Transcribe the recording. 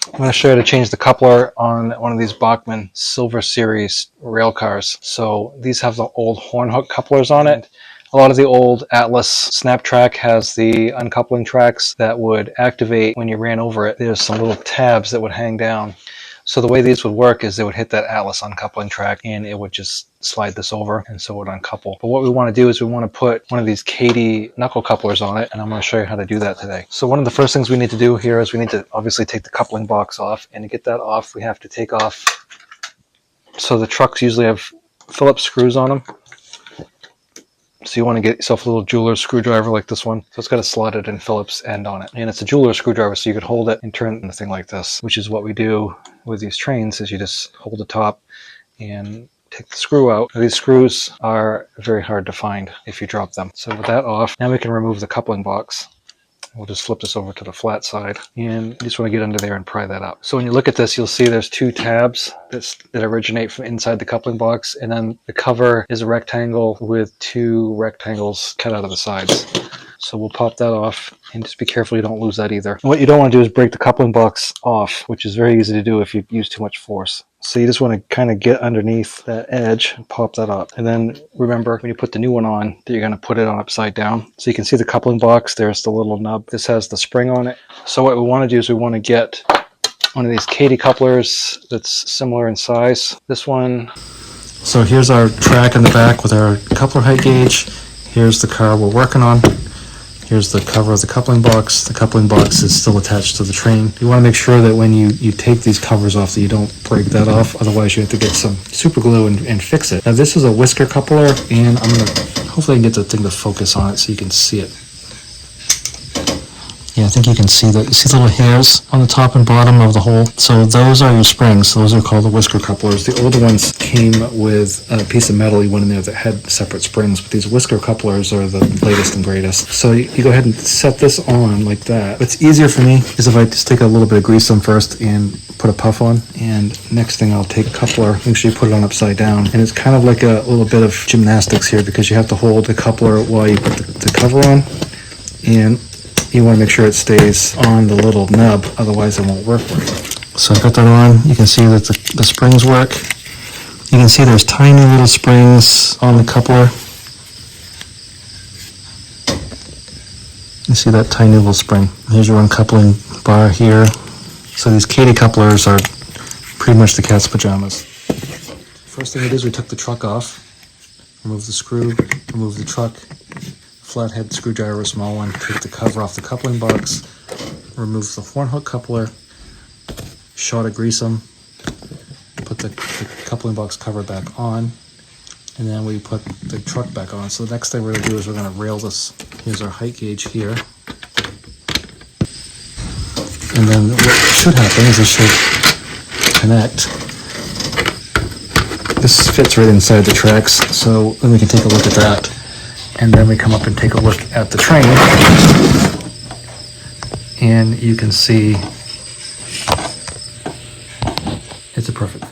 I'm going to show you how to change the coupler on one of these Bachmann Silver Series rail cars. So these have the old horn hook couplers on it. A lot of the old Atlas snap track has the uncoupling tracks that would activate when you ran over it. There's some little tabs that would hang down. So the way these would work is they would hit that Atlas uncoupling track and it would just slide this over and so it would uncouple. But what we want to do is we want to put one of these Kadee knuckle couplers on it, and I'm going to show you how to do that today. So one of the first things we need to do here is we need to obviously take the coupling box off, and to get that off we have to take off. So the trucks usually have Phillips screws on them. So you want to get yourself a little jeweler's screwdriver like this one. So it's got a slotted in Phillips end on it. And it's a jeweler's screwdriver, so you could hold it and turn the thing like this, which is what we do with these trains, is you just hold the top and take the screw out. Now, these screws are very hard to find if you drop them. So with that off, now we can remove the coupling box. We'll just flip this over to the flat side, and you just want to get under there and pry that up. So when you look at this, you'll see there's two tabs that originate from inside the coupling box, and then the cover is a rectangle with two rectangles cut out of the sides. So we'll pop that off, and just be careful you don't lose that either. And what you don't want to do is break the coupling box off, which is very easy to do if you use too much force. So you just want to kind of get underneath that edge and pop that up. And then remember, when you put the new one on, that you're going to put it on upside down. So you can see the coupling box, there's the little nub. This has the spring on it. So what we want to do is we want to get one of these Kadee couplers that's similar in size. This one. So here's our track in the back with our coupler height gauge. Here's the car we're working on. Here's the cover of the coupling box. The coupling box is still attached to the train. You want to make sure that when you take these covers off that you don't break that off. Otherwise you have to get some super glue and fix it. Now this is a whisker coupler, and I'm going to hopefully I can get the thing to focus on it so you can see it. Yeah, I think you can see that. You see the little hairs on the top and bottom of the hole? So those are your springs. Those are called the whisker couplers. The older ones came with a piece of metal you went in there that had separate springs, but these whisker couplers are the latest and greatest. So you go ahead and set this on like that. What's easier for me is if I just take a little bit of grease on first and put a puff on, and next thing I'll take a coupler, make sure you put it on upside down. And it's kind of like a little bit of gymnastics here, because you have to hold the coupler while you put the cover on, and you want to make sure it stays on the little nub, otherwise it won't work right. So I've got that on. You can see that the springs work. You can see there's tiny little springs on the coupler. You see that tiny little spring. Here's your uncoupling bar here. So these Kadee couplers are pretty much the cat's pajamas. First thing we did is we took the truck off, remove the screw, remove the truck, flathead screwdriver, a small one, take the cover off the coupling box, remove the horn hook coupler, shot of grease them, put the coupling box cover back on, and then we put the truck back on. So the next thing we're going to do is we're going to rail this. Here's our height gauge here. And then what should happen is this should connect. This fits right inside the tracks, so then we can take a look at that. And then we come up and take a look at the train, and you can see it's a perfect